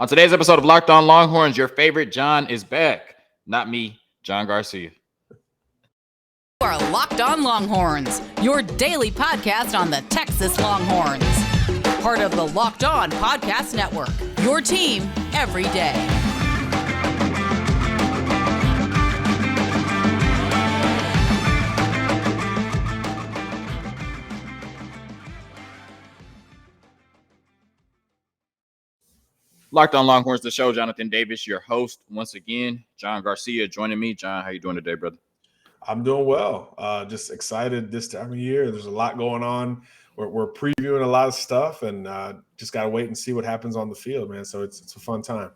On today's episode of Locked On Longhorns, your favorite John is back. Not me, John Garcia. You are Locked On Longhorns, your daily podcast on the Texas Longhorns. Part of the Locked On Podcast Network, your team every day. Locked On Longhorns, the show. Jonathan Davis, your host. Once again, John Garcia joining me. John, how you doing today, brother? I'm doing well. Just excited this time of year. There's a lot going on. We're previewing a lot of stuff, and just got to wait and see what happens on the field, man. So it's a fun time.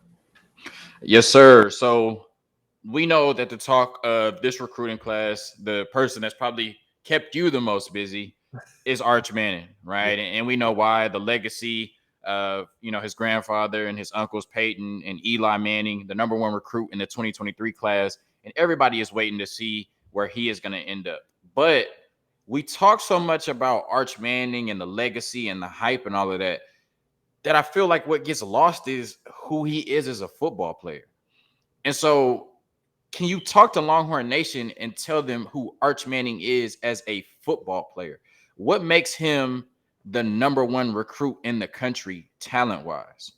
Yes, sir. So we know that the talk of this recruiting class, the person that's probably kept you the most busy is Arch Manning, right? Yeah. And we know why. The legacy of, his grandfather and his uncles, Peyton and Eli Manning, the number one recruit in the 2023 class. And everybody is waiting to see where he is going to end up. But we talk so much about Arch Manning and the legacy and the hype and all of that, that I feel like what gets lost is who he is as a football player. And so can you talk to Longhorn Nation and tell them who Arch Manning is as a football player? What makes him the number one recruit in the country talent-wise?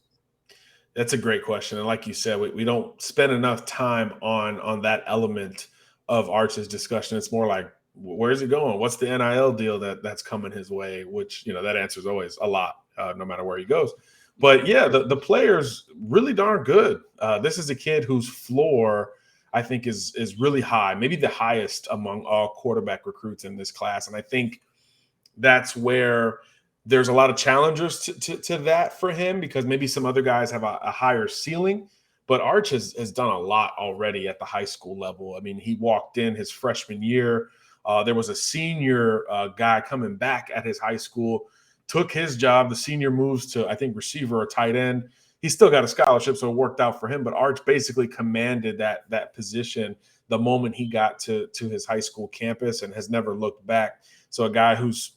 That's a great question. And like you said, we don't spend enough time on that element of Arch's discussion. It's more like, where's he going? What's the NIL deal that's coming his way? Which, that answer is always a lot, no matter where he goes. But yeah, the player's really darn good. This is a kid whose floor, I think, is really high, maybe the highest among all quarterback recruits in this class. And I think that's where there's a lot of challengers to that for him, because maybe some other guys have a higher ceiling. But Arch has done a lot already at the high school level. I mean, he walked in his freshman year. There was a senior guy coming back at his high school, took his job. The senior moves to, I think, receiver or tight end. He still got a scholarship, so it worked out for him. But Arch basically commanded that position the moment he got to his high school campus and has never looked back. So a guy who's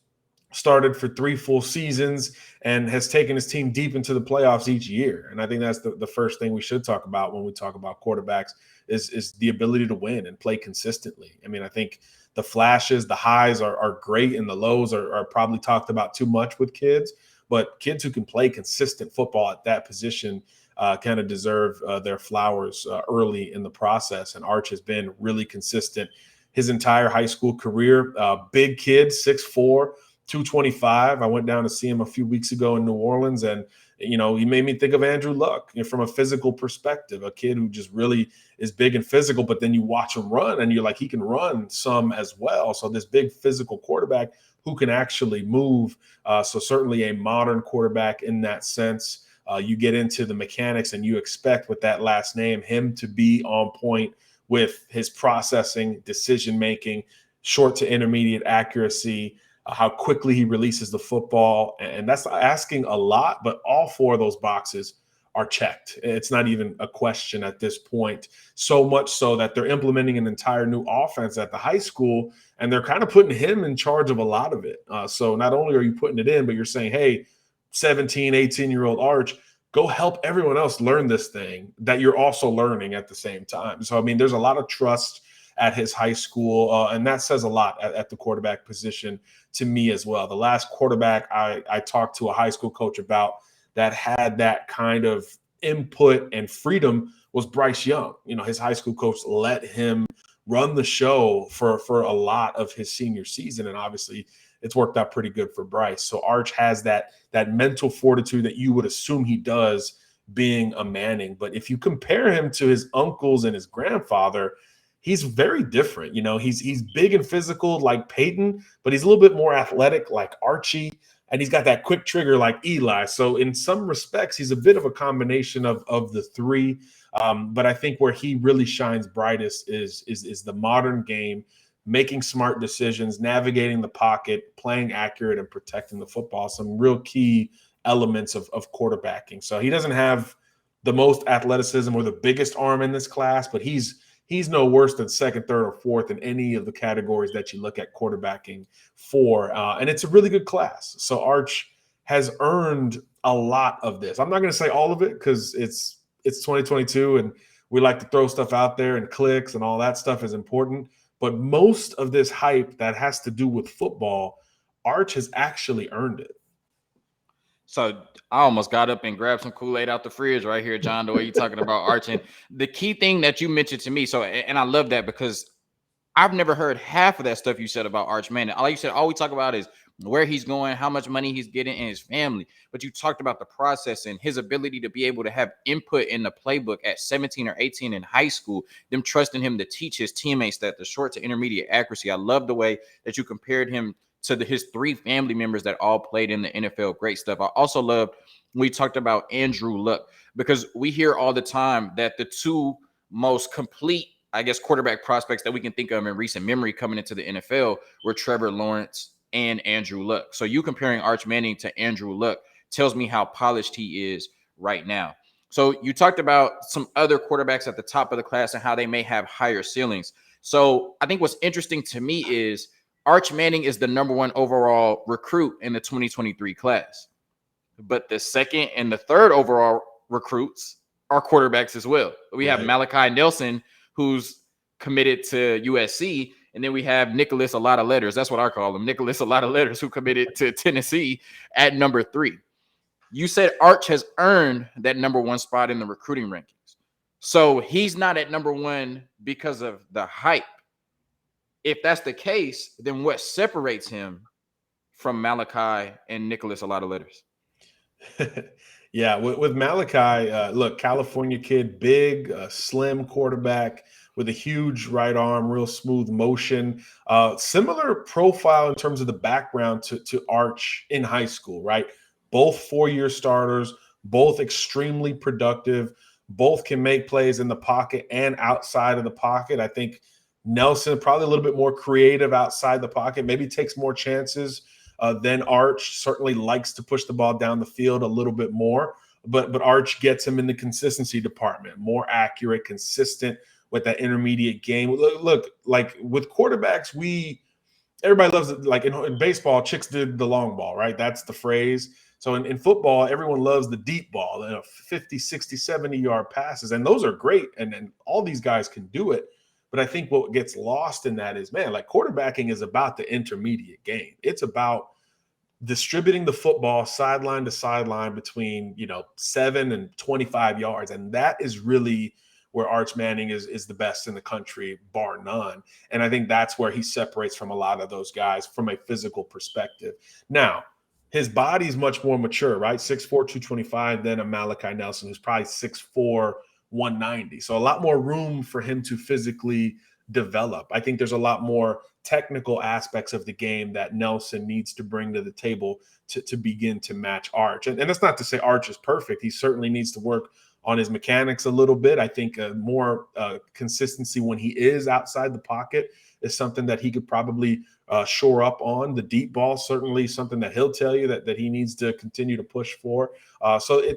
started for 3 full seasons and has taken his team deep into the playoffs each year. And I think that's the first thing we should talk about when we talk about quarterbacks is the ability to win and play consistently. I mean, I think the flashes, the highs are great, and the lows are probably talked about too much with kids. But kids who can play consistent football at that position kind of deserve their flowers early in the process. And Arch has been really consistent his entire high school career. Big kid, 6'4", 225. I went down to see him a few weeks ago in New Orleans, and he made me think of Andrew Luck, from a physical perspective, a kid who just really is big and physical, but then you watch him run and you're like, he can run some as well. So this big physical quarterback who can actually move. So certainly a modern quarterback in that sense. You get into the mechanics and you expect with that last name, him to be on point with his processing, decision-making, short to intermediate accuracy, how quickly he releases the football. And that's asking a lot, but all 4 of those boxes are checked. It's not even a question at this point, so much so that they're implementing an entire new offense at the high school, and they're kind of putting him in charge of a lot of it. So not only are you putting it in, but you're saying, hey, 17, 18-year-old Arch, go help everyone else learn this thing that you're also learning at the same time. So, I mean, there's a lot of trust at his high school, and that says a lot at the quarterback position to me as well. The last quarterback I talked to a high school coach about that had that kind of input and freedom was Bryce Young. His high school coach let him run the show for a lot of his senior season, and obviously it's worked out pretty good for Bryce. So Arch has that mental fortitude that you would assume he does being a Manning. But if you compare him to his uncles and his grandfather, he's very different. He's big and physical like Peyton, but he's a little bit more athletic like Archie, and he's got that quick trigger like Eli. So in some respects, he's a bit of a combination of the 3. But I think where he really shines brightest is the modern game, making smart decisions, navigating the pocket, playing accurate, and protecting the football. Some real key elements of quarterbacking. So he doesn't have the most athleticism or the biggest arm in this class, but he's no worse than second, third, or fourth in any of the categories that you look at quarterbacking for. And it's a really good class. So Arch has earned a lot of this. I'm not going to say all of it because it's 2022 and we like to throw stuff out there and clicks and all that stuff is important. But most of this hype that has to do with football, Arch has actually earned it. So I almost got up and grabbed some Kool-Aid out the fridge right here, John, the way you're talking about Arch. And the key thing that you mentioned to me, and I love that because I've never heard half of that stuff you said about Arch Manning. Like you said, all we talk about is where he's going, how much money he's getting, and his family. But you talked about the process and his ability to be able to have input in the playbook at 17 or 18 in high school, them trusting him to teach his teammates that the short to intermediate accuracy. I love the way that you compared him to his 3 family members that all played in the NFL. Great stuff. I also loved when we talked about Andrew Luck, because we hear all the time that the 2 most complete, I guess, quarterback prospects that we can think of in recent memory coming into the NFL were Trevor Lawrence and Andrew Luck. So you comparing Arch Manning to Andrew Luck tells me how polished he is right now. So you talked about some other quarterbacks at the top of the class and how they may have higher ceilings. So I think what's interesting to me is Arch Manning is the number 1 overall recruit in the 2023 class. But the second and the third overall recruits are quarterbacks as well. We have Malachi Nelson, who's committed to USC, and then we have Nicholas a lot of letters. That's what I call him, Nicholas a lot of letters, who committed to Tennessee at number 3. You said Arch has earned that number 1 spot in the recruiting rankings. So he's not at number 1 because of the hype. If that's the case, then what separates him from Malachi and Nicholas a lot of letters? Yeah, with Malachi, look, California kid, big, slim quarterback with a huge right arm, real smooth motion. Similar profile in terms of the background to Arch in high school, right? Both 4-year starters, both extremely productive, both can make plays in the pocket and outside of the pocket. I think Nelson probably a little bit more creative outside the pocket, maybe takes more chances than Arch. Certainly likes to push the ball down the field a little bit more, but Arch gets him in the consistency department, more accurate, consistent with that intermediate game. Look, like with quarterbacks, everybody loves it. Like in baseball, chicks did the long ball, right? That's the phrase. So in football, everyone loves the deep ball, 50, 60, 70-yard passes, and those are great, and all these guys can do it. But I think what gets lost in that is, man, like quarterbacking is about the intermediate game. It's about distributing the football sideline to sideline between, 7 and 25 yards. And that is really where Arch Manning is the best in the country, bar none. And I think that's where he separates from a lot of those guys from a physical perspective. Now, his body's much more mature, right? 6'4", 225 than a Malachi Nelson, who's probably 6'4", 190. So a lot more room for him to physically develop. I think there's a lot more technical aspects of the game that Nelson needs to bring to the table to begin to match Arch. And that's not to say Arch is perfect. He certainly needs to work on his mechanics a little bit. I think more consistency when he is outside the pocket is something that he could probably shore up on. The deep ball, certainly something that he'll tell you that he needs to continue to push for.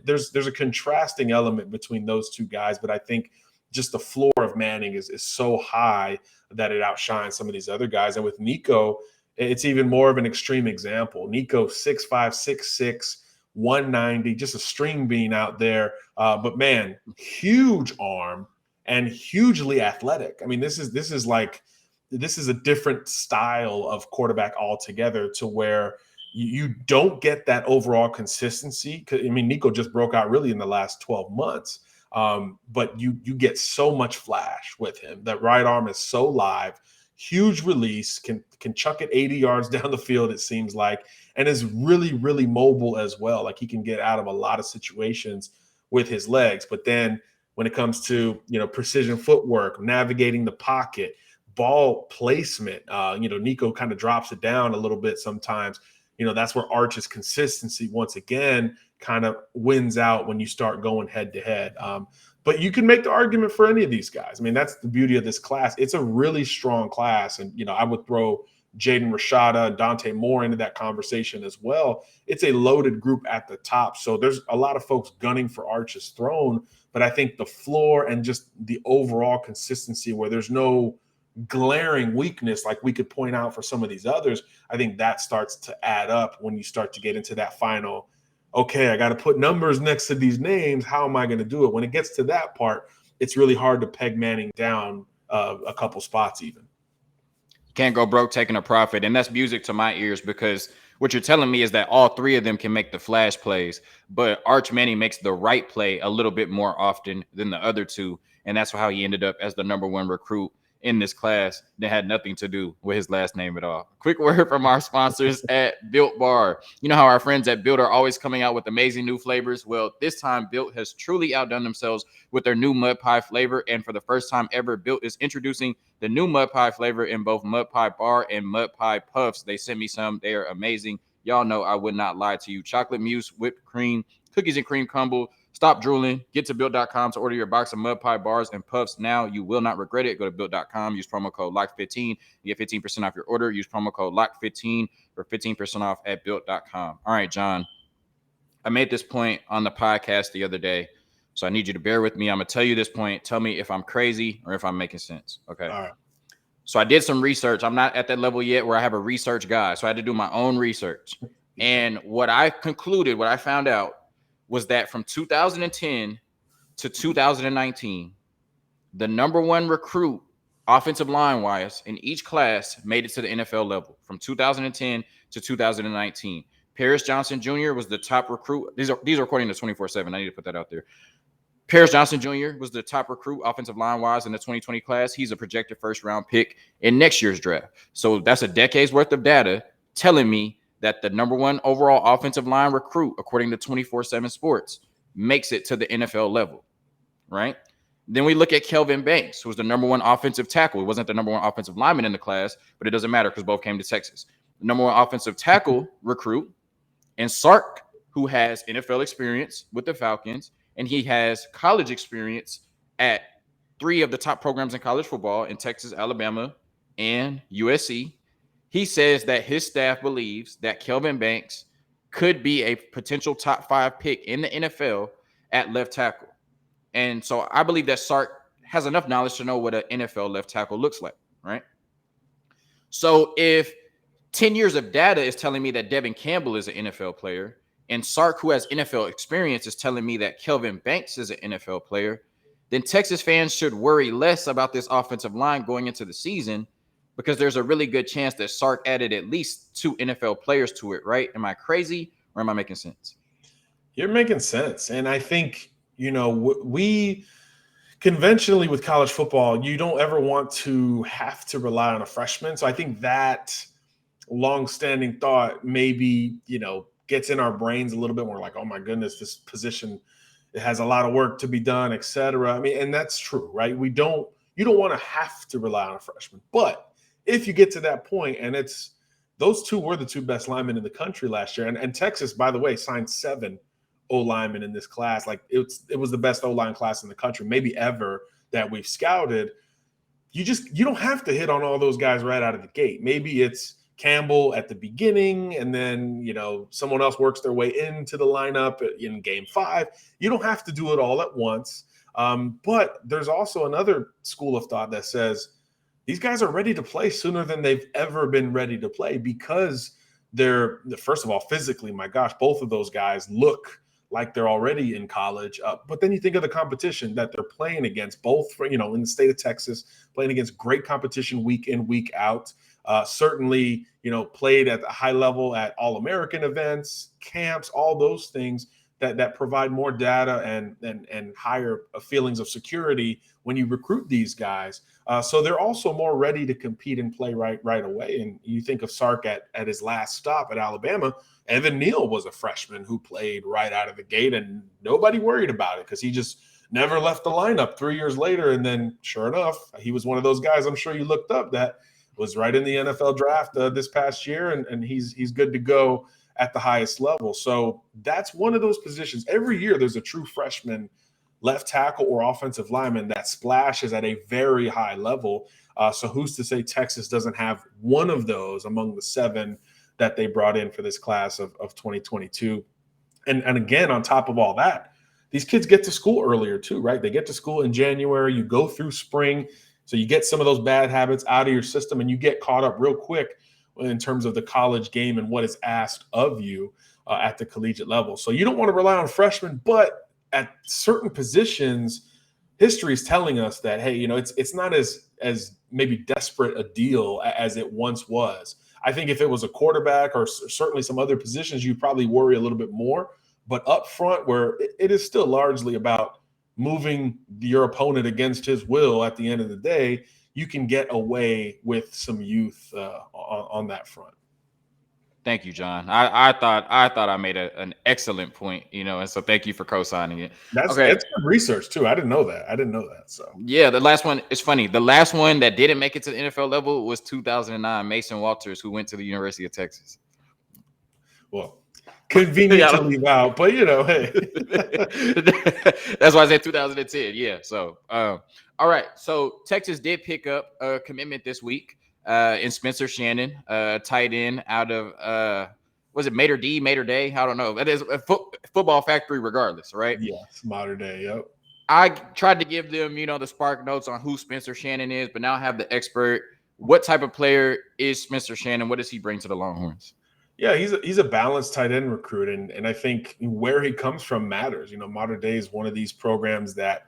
There's a contrasting element between those two guys, but I think just the floor of Manning is so high that it outshines some of these other guys. And with Nico, it's even more of an extreme example. Nico, 6'5", 6'6", 190, just a string bean out there. But man, huge arm and hugely athletic. I mean, this is a different style of quarterback altogether, to where you don't get that overall consistency. I mean, Nico just broke out really in the last 12 months. But you get so much flash with him. That right arm is so live, huge release, can chuck it 80 yards down the field, it seems like, and is really, really mobile as well. Like he can get out of a lot of situations with his legs. But then when it comes to, precision footwork, navigating the pocket, ball placement, Nico kind of drops it down a little bit sometimes. That's where Arch's consistency once again kind of wins out when you start going head to head. But you can make the argument for any of these guys. I mean, that's the beauty of this class. It's a really strong class. And, I would throw Jaden Rashada and Johntay Moore into that conversation as well. It's a loaded group at the top. So there's a lot of folks gunning for Arch's throne. But I think the floor and just the overall consistency, where there's no glaring weakness like we could point out for some of these others, I think that starts to add up when you start to get into that final okay, I got to put numbers next to these names. How am I going to do it? When it gets to that part, it's really hard to peg Manning down a couple spots even. Can't go broke taking a profit. And that's music to my ears, because what you're telling me is that all three of them can make the flash plays, but Arch Manning makes the right play a little bit more often than the other two. And that's how he ended up as the number one recruit in this class that had nothing to do with his last name at all. Quick word from our sponsors at Built Bar. You know how our friends at Built are always coming out with amazing new flavors? Well, this time Built has truly outdone themselves with their new mud pie flavor. And for the first time ever, Built is introducing the new mud pie flavor in both mud pie bar and mud pie puffs. They sent me some. They are amazing. Y'all know I would not lie to you. Chocolate mousse, whipped cream, cookies and cream crumble. Stop drooling. Get to Built.com to order your box of mud pie bars and puffs now. You will not regret it. Go to Built.com. Use promo code LOCK15. You get 15% off your order. Use promo code LOCK15 for 15% off at Built.com. All right, John. I made this point on the podcast the other day, so I need you to bear with me. I'm going to tell you this point. Tell me if I'm crazy or if I'm making sense. Okay. All right. So I did some research. I'm not at that level yet where I have a research guy. So I had to do my own research. And what I concluded, what I found out, was that from 2010 to 2019, the number one recruit offensive line wise in each class made it to the NFL level from 2010 to 2019. Paris Johnson Jr. was the top recruit. These are according to 24/7. I need to put that out there. Paris Johnson Jr. was the top recruit offensive line wise in the 2020 class. He's a projected first round pick in next year's draft. So that's a decade's worth of data telling me that the number one overall offensive line recruit, according to 24/7 Sports, makes it to the NFL level, right? Then we look at Kelvin Banks, who was the number one offensive tackle. He wasn't the number one offensive lineman in the class, but it doesn't matter because both came to Texas. The number one offensive tackle recruit, and Sark, who has NFL experience with the Falcons, and he has college experience at three of the top programs in college football in Texas, Alabama, and USC. He says that his staff believes that Kelvin Banks could be a potential top 5 pick in the NFL at left tackle. And so I believe that Sark has enough knowledge to know what an NFL left tackle looks like, right? So if 10 years of data is telling me that Devon Campbell is an NFL player, and Sark, who has NFL experience, is telling me that Kelvin Banks is an NFL player, then Texas fans should worry less about this offensive line going into the season, because there's a really good chance that Sark added at least 2 NFL players to it, right? Am I crazy or am I making sense? You're making sense. And I think, we conventionally with college football, you don't ever want to have to rely on a freshman. So I think that longstanding thought maybe, gets in our brains a little bit more like, oh my goodness, this position, it has a lot of work to be done, et cetera. I mean, and that's true, right? You don't want to have to rely on a freshman, but if you get to that point, and it's those two were the 2 best linemen in the country last year. And Texas, by the way, signed 7 O-linemen in this class. Like it was the best O-line class in the country, maybe ever, that we've scouted. You don't have to hit on all those guys right out of the gate. Maybe it's Campbell at the beginning, and then, someone else works their way into the lineup in game 5. You don't have to do it all at once. But there's also another school of thought that says these guys are ready to play sooner than they've ever been ready to play, because they're, first of all, physically, my gosh, both of those guys look like they're already in college. But then you think of the competition that they're playing against, both in the state of Texas, playing against great competition week in, week out. Certainly, played at the high level at All-American events, camps, all those things that provide more data and higher feelings of security when you recruit these guys. So they're also more ready to compete and play right away. And you think of Sark at his last stop at Alabama. Evan Neal was a freshman who played right out of the gate, and nobody worried about it because he just never left the lineup 3 years later. And then sure enough, he was one of those guys I'm sure you looked up that was right in the NFL draft this past year, and he's good to go at the highest level. So that's one of those positions. Every year there's a true freshman left tackle or offensive lineman that splashes at a very high level. So who's to say Texas doesn't have one of those among the 7 that they brought in for this class of 2022. And again, on top of all that, these kids get to school earlier too, right? They get to school in January, you go through spring, so you get some of those bad habits out of your system, and you get caught up real quick in terms of the college game and what is asked of you. at the collegiate level. So you don't want to rely on freshmen, but at certain positions, history is telling us that, hey, it's not as maybe desperate a deal as it once was. I think if it was a quarterback or certainly some other positions, you probably worry a little bit more. But up front, where it is still largely about moving your opponent against his will at the end of the day, you can get away with some youth on that front. Thank you, John. I thought I made an excellent point, and so thank you for co-signing it. That's Okay. It's good research too. I didn't know that. So yeah, the last one, it's funny. The last one that didn't make it to the NFL level was 2009, Mason Walters, who went to the University of Texas. Well, convenient to leave out, but hey. That's why I said 2010. Yeah. So, all right. So Texas did pick up a commitment this week in Spencer Shannon, tight end out of was it Mater Day? I don't know. It is a football factory, regardless, right? Yes, modern day. Yep. I tried to give them, the spark notes on who Spencer Shannon is, but now I have the expert. What type of player is Spencer Shannon? What does he bring to the Longhorns? Yeah, he's a balanced tight end recruit, and I think where he comes from matters. Modern day is one of these programs that,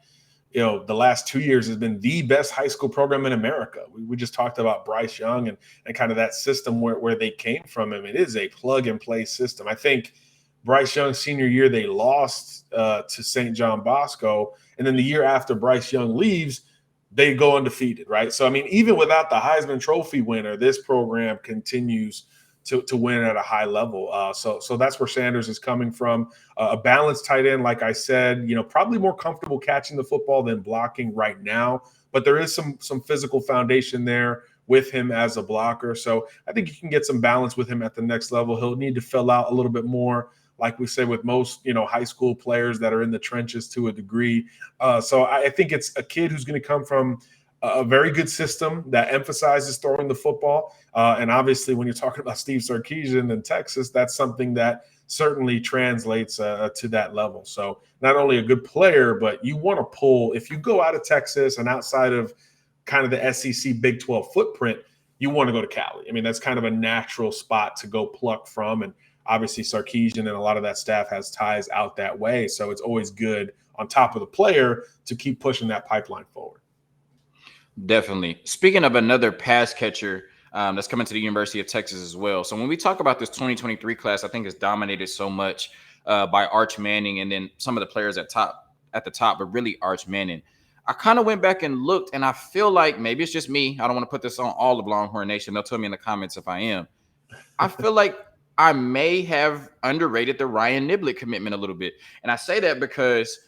the last 2 years has been the best high school program in America. We just talked about Bryce Young and kind of that system where they came from. I mean, it is a plug-and-play system. I think Bryce Young's senior year, they lost to St. John Bosco, and then the year after Bryce Young leaves, they go undefeated, right? So, I mean, even without the Heisman Trophy winner, this program continues to win at a high level. So that's where Sanders is coming from. A balanced tight end, like I said, probably more comfortable catching the football than blocking right now, but there is some physical foundation there with him as a blocker. So I think you can get some balance with him at the next level. He'll need to fill out a little bit more, like we say with most, high school players that are in the trenches to a degree. So I think it's a kid who's going to come from a very good system that emphasizes throwing the football. And obviously, when you're talking about Steve Sarkisian in Texas, that's something that certainly translates to that level. So not only a good player, but you want to pull, if you go out of Texas and outside of kind of the SEC Big 12 footprint, you want to go to Cali. I mean, that's kind of a natural spot to go pluck from. And obviously Sarkisian and a lot of that staff has ties out that way. So it's always good on top of the player to keep pushing that pipeline forward. Definitely. Speaking of another pass catcher that's coming to the University of Texas as well. So when we talk about this 2023 class, I think it's dominated so much by Arch Manning and then some of the players at the top, but really Arch Manning. I kind of went back and looked, and I feel like maybe it's just me. I don't want to put this on all of Longhorn Nation. They'll tell me in the comments if I am. I feel like I may have underrated the Ryan Niblett commitment a little bit. And I say that because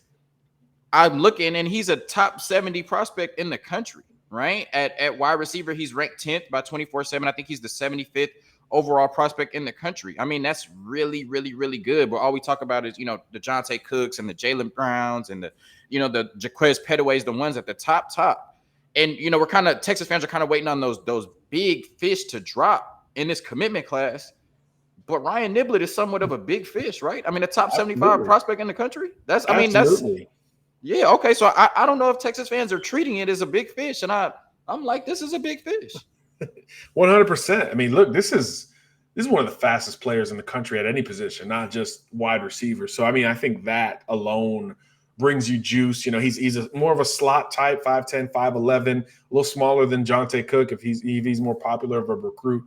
I'm looking, and he's a top 70 prospect in the country. Right at wide receiver, he's ranked 10th by 24/7. I think he's the 75th overall prospect in the country. I mean, that's really, really, really good. But all we talk about is the Johntay Cooks and the Jalen Browns and the Jaquez Pettaways, the ones at the top. And we're kind of Texas fans are kind of waiting on those big fish to drop in this commitment class. But Ryan Niblett is somewhat of a big fish, right? I mean, the top 75 prospect in the country. That's yeah, okay. So I don't know if Texas fans are treating it as a big fish, and I'm like, this is a big fish. 100%. I mean, look, this is one of the fastest players in the country at any position, not just wide receiver. So I mean, I think that alone brings you juice. He's more of a slot type, 5'10", 5'11", a little smaller than Johntay Cook if he's more popular of a recruit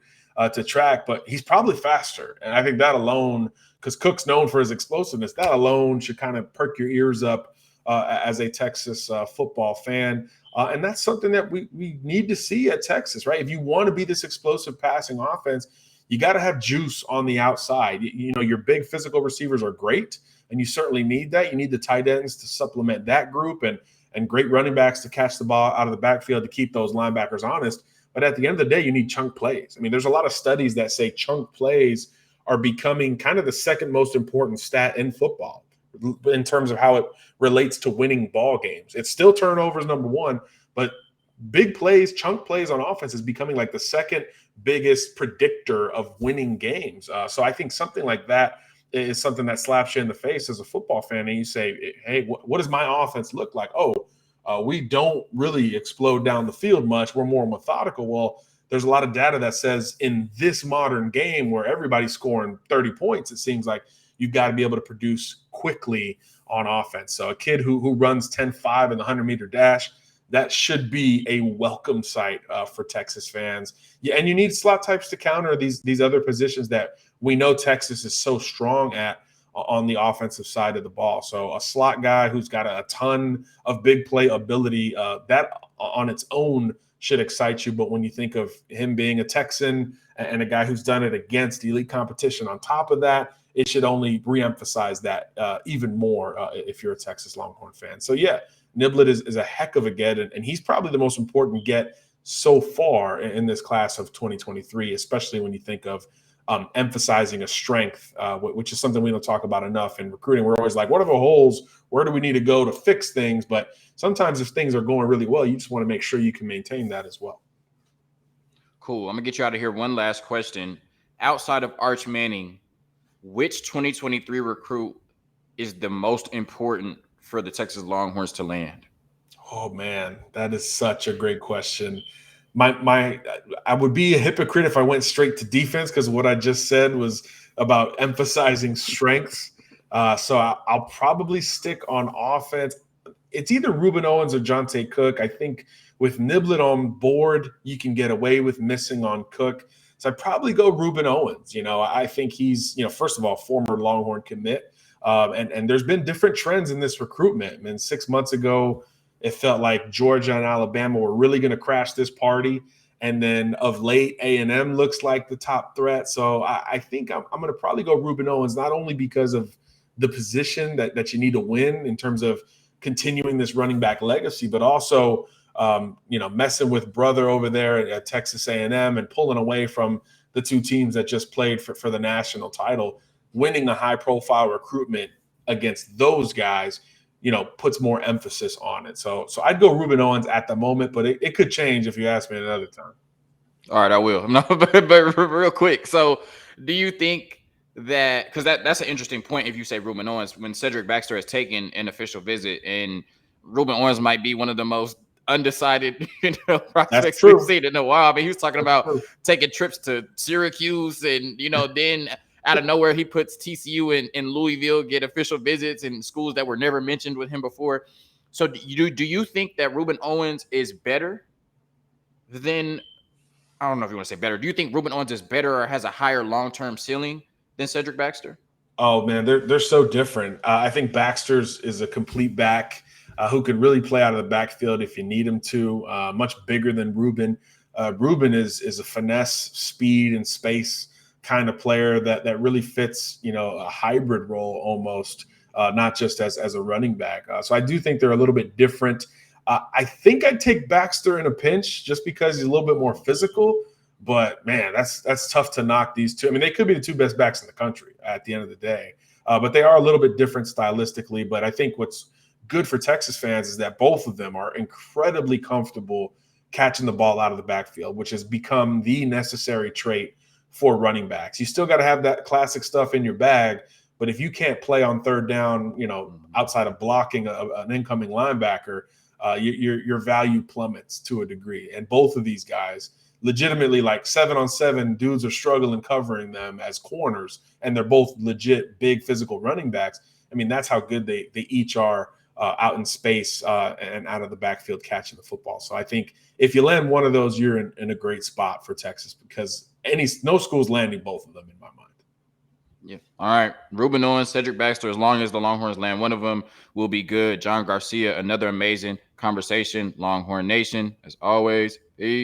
to track, but he's probably faster. And I think that alone, because Cook's known for his explosiveness, that alone should kind of perk your ears up as a Texas football fan. And that's something that we need to see at Texas, right? If you want to be this explosive passing offense, you got to have juice on the outside. Your big physical receivers are great, and you certainly need that. You need the tight ends to supplement that group and great running backs to catch the ball out of the backfield to keep those linebackers honest. But at the end of the day, you need chunk plays. I mean, there's a lot of studies that say chunk plays are becoming kind of the second most important stat in football in terms of how it relates to winning ball games. It's still turnovers number one, but big plays, chunk plays on offense is becoming like the second biggest predictor of winning games. So I think something like that is something that slaps you in the face as a football fan, and you say, hey, what does my offense look like? We don't really explode down the field much. We're more methodical. Well, there's a lot of data that says in this modern game where everybody's scoring 30 points, it seems like you've got to be able to produce quickly on offense. So a kid who runs 10.5 in the 100-meter dash, that should be a welcome sight for Texas fans. Yeah, and you need slot types to counter these other positions that we know Texas is so strong at on the offensive side of the ball. So a slot guy who's got a ton of big play ability, that on its own should excite you. But when you think of him being a Texan and a guy who's done it against elite competition on top of that, it should only reemphasize that even more if you're a Texas Longhorn fan. So, yeah, Niblett is a heck of a get, and he's probably the most important get so far in this class of 2023, especially when you think of emphasizing a strength, which is something we don't talk about enough in recruiting. We're always like, what are the holes? Where do we need to go to fix things? But sometimes if things are going really well, you just want to make sure you can maintain that as well. Cool. I'm going to get you out of here. One last question. Outside of Arch Manning, which 2023 recruit is the most important for the Texas Longhorns to land? Oh, man, that is such a great question. I would be a hypocrite if I went straight to defense because what I just said was about emphasizing strengths. So I'll probably stick on offense. It's either Rueben Owens or Johntay Cook. I think with Niblett on board, you can get away with missing on Cook. So I'd probably go Rueben Owens. I think he's, first of all, former Longhorn commit. And there's been different trends in this recruitment. And 6 months ago, it felt like Georgia and Alabama were really going to crash this party. And then of late, A&M looks like the top threat. So I think I'm going to probably go Rueben Owens, not only because of the position that you need to win in terms of continuing this running back legacy, but also, messing with brother over there at Texas A&M and pulling away from the two teams that just played for the national title, winning a high-profile recruitment against those guys, puts more emphasis on it. So I'd go Rueben Owens at the moment, but it could change if you ask me another time. All right, I will. No, but real quick. So do you think that, because that's an interesting point if you say Rueben Owens, when Cedric Baxter has taken an official visit, and Rueben Owens might be one of the most undecided prospects we've seen in a while. I mean, he was talking about taking trips to Syracuse and, then out of nowhere, he puts TCU and Louisville get official visits in schools that were never mentioned with him before. So do you think that Rueben Owens is better than, I don't know if you want to say better. Do you think Rueben Owens is better or has a higher long-term ceiling than Cedric Baxter? Oh, man, they're so different. I think Baxter's is a complete back who could really play out of the backfield if you need him to, much bigger than Rueben. Rueben is a finesse, speed, and space kind of player that really fits, a hybrid role almost, not just as a running back. So I do think they're a little bit different. I think I'd take Baxter in a pinch just because he's a little bit more physical. But, man, that's tough to knock these two. I mean, they could be the two best backs in the country at the end of the day. But they are a little bit different stylistically. But I think what's good for Texas fans is that both of them are incredibly comfortable catching the ball out of the backfield, which has become the necessary trait for running backs. You still got to have that classic stuff in your bag, but if you can't play on third down, outside of blocking an incoming linebacker, your value plummets to a degree. And both of these guys, legitimately, like 7-on-7, dudes are struggling covering them as corners, and they're both legit big physical running backs. I mean, that's how good they each are out in space and out of the backfield catching the football. So I think if you land one of those, you're in a great spot for Texas because no school's landing both of them in my mind. Yeah. All right. Rueben Owens, Cedric Baxter, as long as the Longhorns land one of them, will be good. John Garcia, another amazing conversation. Longhorn Nation, as always. Peace.